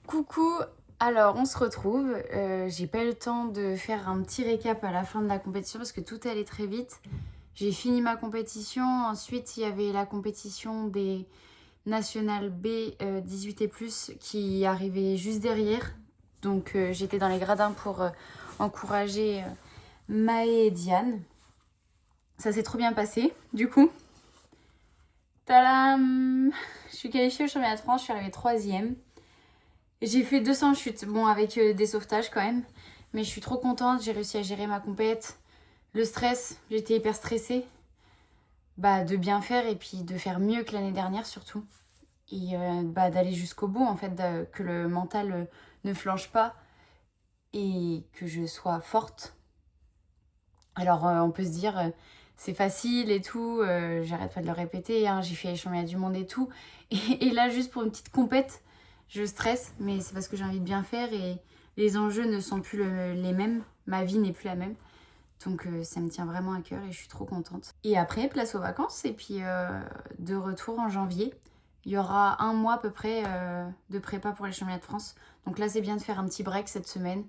Coucou, alors on se retrouve. J'ai pas eu le temps de faire un petit récap à la fin de la compétition parce que tout allait très vite. J'ai fini ma compétition. Ensuite, il y avait la compétition des National B 18 et plus qui arrivait juste derrière. Donc j'étais dans les gradins pour encourager Maë et Diane. Ça s'est trop bien passé, du coup. Tadam! Je suis qualifiée au championnat de France, je suis arrivée 3e. J'ai fait 200 chutes, bon avec des sauvetages quand même, mais je suis trop contente, j'ai réussi à gérer ma compète. Le stress, j'étais hyper stressée, de bien faire et puis de faire mieux que l'année dernière surtout. Et d'aller jusqu'au bout en fait, que le mental ne flanche pas et que je sois forte. Alors on peut se dire c'est facile et tout, j'arrête pas de le répéter, hein, j'ai fait les championnats du monde et tout. Et là juste pour une petite compète, je stresse, mais c'est parce que j'ai envie de bien faire et les enjeux ne sont plus les mêmes, ma vie n'est plus la même. Donc ça me tient vraiment à cœur et je suis trop contente. Et après, place aux vacances et puis de retour en janvier. Il y aura un mois à peu près de prépa pour les championnats de France. Donc là, c'est bien de faire un petit break cette semaine.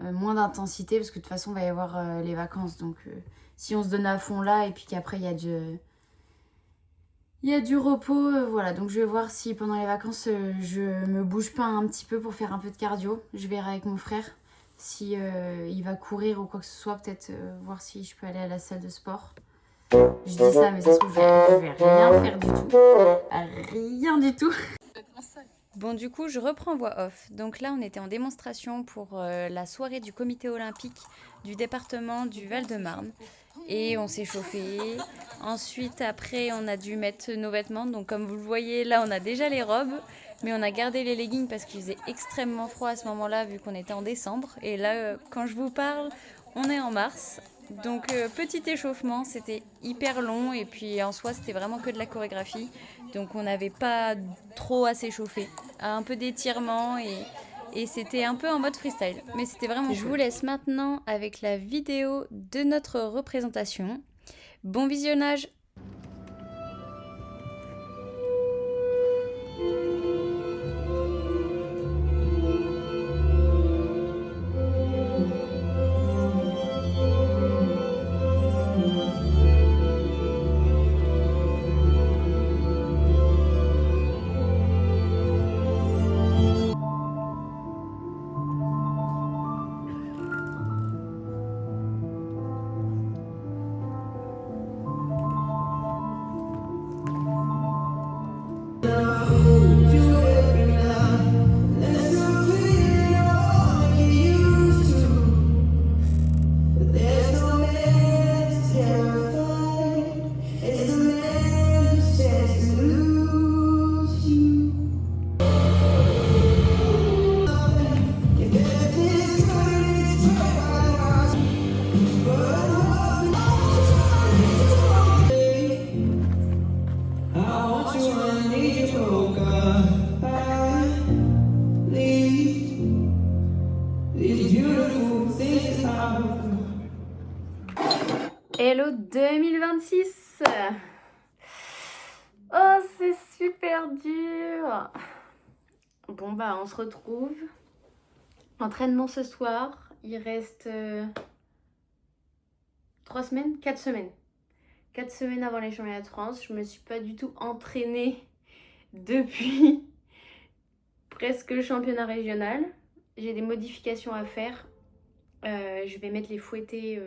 Moins d'intensité parce que de toute façon, il va y avoir les vacances. Donc si on se donne à fond là et puis qu'après, il y a du repos, voilà. Donc je vais voir si pendant les vacances, je me bouge pas un petit peu pour faire un peu de cardio. Je verrai avec mon frère si il va courir ou quoi que ce soit. Peut-être voir si je peux aller à la salle de sport. Je dis ça, mais ça se trouve, je vais rien faire du tout. Rien du tout. Bon, du coup, je reprends voix off. Donc là, on était en démonstration pour la soirée du comité olympique du département du Val-de-Marne. Et on s'est chauffé. Ensuite, après, on a dû mettre nos vêtements. Donc, comme vous le voyez, là, on a déjà les robes. Mais on a gardé les leggings parce qu'il faisait extrêmement froid à ce moment-là, vu qu'on était en décembre. Et là, quand je vous parle, on est en mars. Donc, petit échauffement, c'était hyper long. Et puis, en soi, c'était vraiment que de la chorégraphie. Donc, on n'avait pas trop à s'échauffer. Un peu d'étirement et c'était un peu en mode freestyle. Mais c'était vraiment cool. Je vous laisse maintenant avec la vidéo de notre représentation. Bon visionnage! Hello 2026. Oh, c'est super dur. Bon, on se retrouve. Entraînement ce soir. Il reste 3 semaines 4 semaines. 4 semaines avant les championnats de France. Je me suis pas du tout entraînée depuis presque le championnat régional. J'ai des modifications à faire. Je vais mettre les fouettés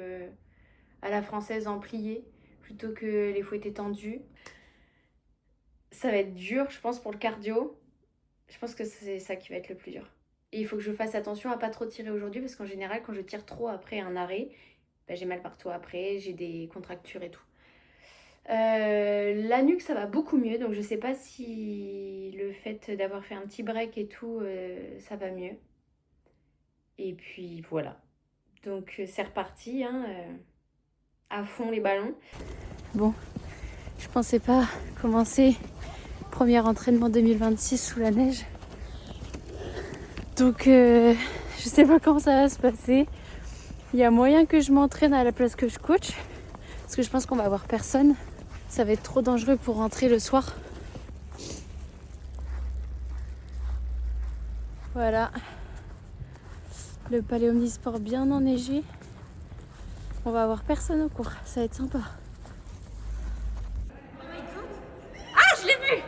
à la française en plié plutôt que les fouettés tendus. Ça va être dur, je pense, pour le cardio. Je pense que c'est ça qui va être le plus dur. Et il faut que je fasse attention à pas trop tirer aujourd'hui parce qu'en général, quand je tire trop après un arrêt, j'ai mal partout après, j'ai des contractures et tout. La nuque, ça va beaucoup mieux, donc je sais pas si le fait d'avoir fait un petit break et tout, ça va mieux. Et puis voilà. Donc c'est reparti, hein, à fond les ballons. Bon, je pensais pas commencer premier entraînement 2026 sous la neige. Donc je sais pas comment ça va se passer. Il y a moyen que je m'entraîne à la place que je coach. Parce que je pense qu'on va avoir personne. Ça va être trop dangereux pour rentrer le soir. Voilà. Le palais omnisport bien enneigé. On va avoir personne au cours, ça va être sympa. Ah, je l'ai vu!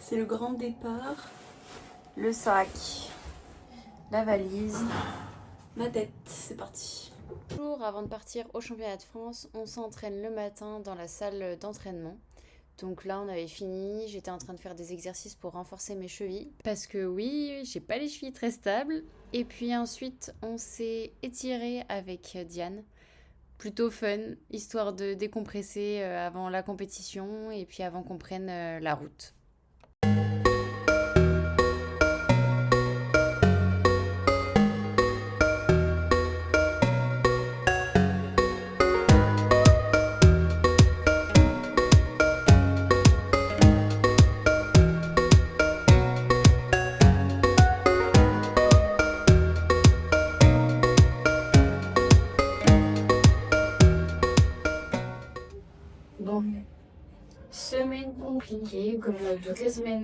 C'est le grand départ. Le sac, la valise. Ma tête, c'est parti. Jour avant de partir au championnat de France, on s'entraîne le matin dans la salle d'entraînement. Donc là, on avait fini, j'étais en train de faire des exercices pour renforcer mes chevilles. Parce que oui, j'ai pas les chevilles très stables. Et puis ensuite, on s'est étiré avec Diane. Plutôt fun, histoire de décompresser avant la compétition et puis avant qu'on prenne la route. Bon, semaine compliquée, comme toutes les semaines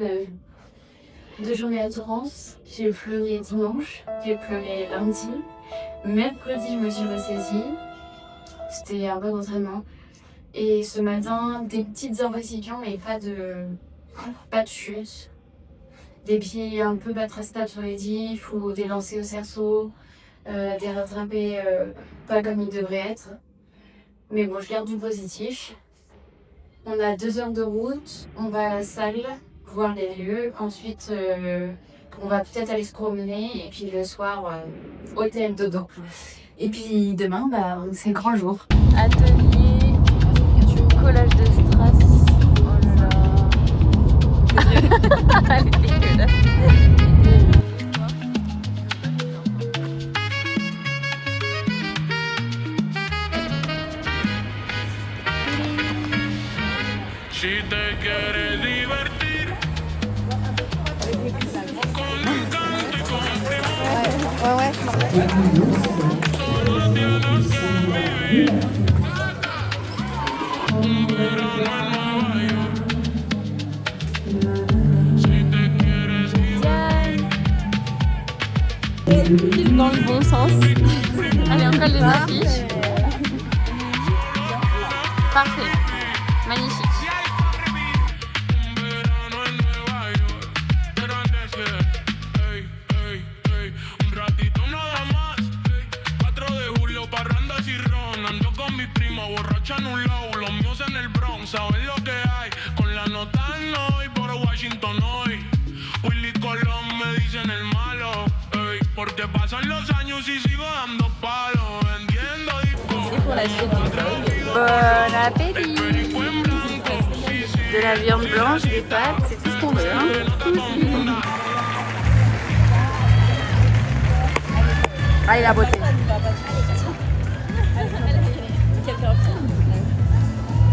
de journée à Torrance. J'ai pleuré dimanche, j'ai pleuré lundi. Mercredi, je me suis ressaisie. C'était un bon entraînement. Et ce matin, des petites impressions, mais pas de chute. Des pieds un peu pas très stables sur les diffs ou des lancers au cerceau, des rattrapés pas comme ils devraient être. Mais bon, je garde du positif. On a 2 heures de route, on va à la salle, voir les lieux. Ensuite, on va peut-être aller se promener. Et puis le soir, hôtel, dodo. Et puis demain, c'est le grand jour. Atelier, collage de strass. Oh là là. Elle est dégueulasse. Si te quieres divertir, solo tienes que vivir un verano en Nueva York. Si te quieres divertir, Pile dans le bon sens. Allez, on colle les affiches. Parfait. Magnifique. Un verano en Nueva York. Grandes, ey, ey, ey. Un ratito nada más. 4 de julio, parrandas y ron. Ando con mi prima borracha en un low. Los míos en el Bronx, saben lo que hay. Con la nota no hoy, por Washington hoy. Willy Colón me dicen el malo. Ey, porque pasan los años y sigo dando palos. Vendiendo discos. Et pour la suite du vlog, Bon appétit. Perico en blanco, sí, sí. De la viande blanche, des pâtes, c'est tout ce qu'on veut. Hein. Allez, la beauté. quelqu'un filme.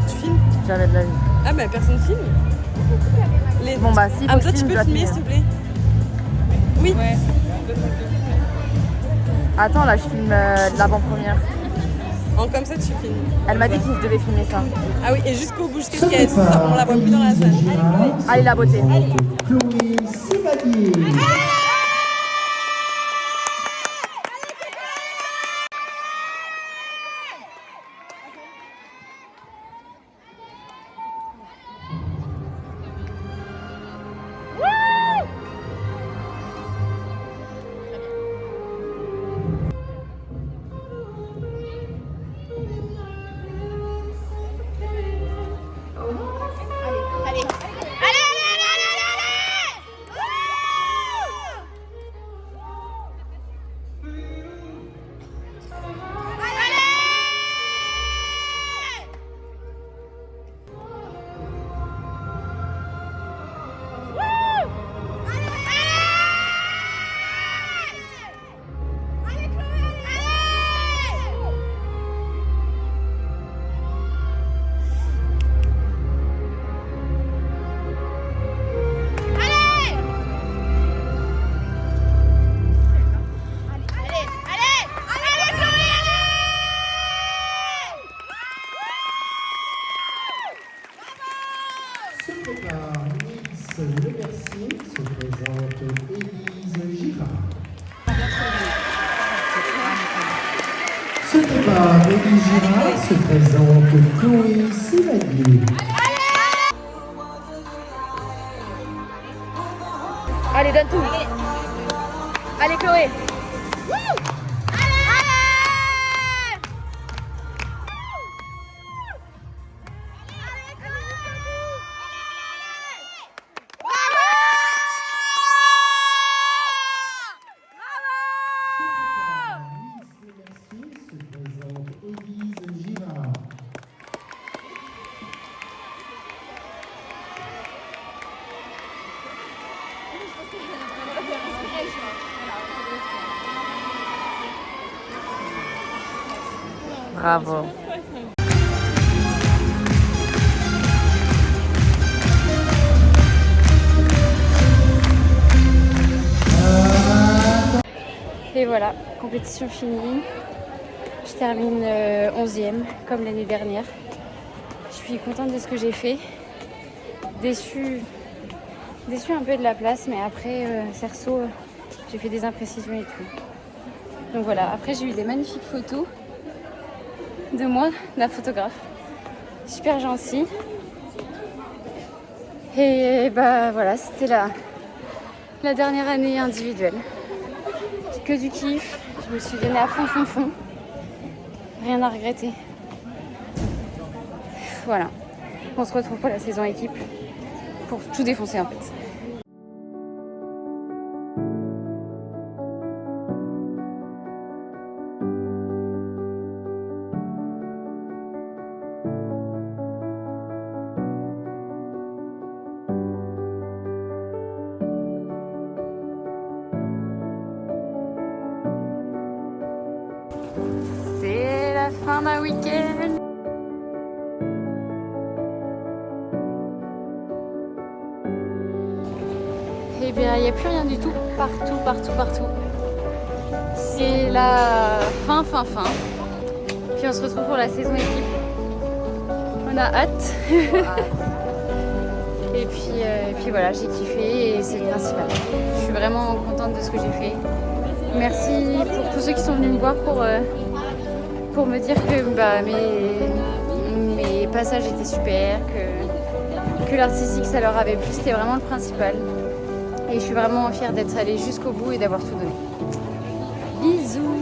Tu filmes? Jamais de la vie. Ah bah personne filme. Bon bah si Ah, toi possible, tu je peux dois filmer finir. s'il te plaît? Oui. Ouais. Attends, là je filme de l'avant-première. En comme ça tu filmes. Elle m'a dit qu'il devait filmer ça. Ah oui, et jusqu'au bout, jusqu'à ce qu'elle sorte, on la voit plus dans la salle. Allez, la beauté. Chloé Sévadier. Se prépare Miss Le Mercier, se présente Élise Girard. Se prépare Élise Girard, se présente Chloé Sévadier. Allez, donne tout. Allez, Chloé. Miss Le Mercier, se présente Élise Girard. Bravo. Et voilà, compétition finie. Je termine 11e comme l'année dernière. Je suis contente de ce que j'ai fait. Déçue un peu de la place, mais après Cerceau, j'ai fait des imprécisions et tout. Donc voilà, après j'ai eu des magnifiques photos de moi, d'un photographe. Super gentil. Et bah voilà, c'était la dernière année individuelle. Que du kiff, je me suis donnée à fond. Rien à regretter. Voilà, on se retrouve pour la saison équipe pour tout défoncer en fait. C'est la fin d'un week-end. Eh bien, il n'y a plus rien du tout. Partout. C'est la fin. Puis on se retrouve pour la saison équipe. On a hâte. Et puis voilà, j'ai kiffé et c'est le principal. Je suis vraiment contente de ce que j'ai fait. Merci pour tous ceux qui sont venus me voir pour me dire que mes passage était super, que l'artistique ça leur avait plu, c'était vraiment le principal. Et je suis vraiment fière d'être allée jusqu'au bout et d'avoir tout donné. Bisous!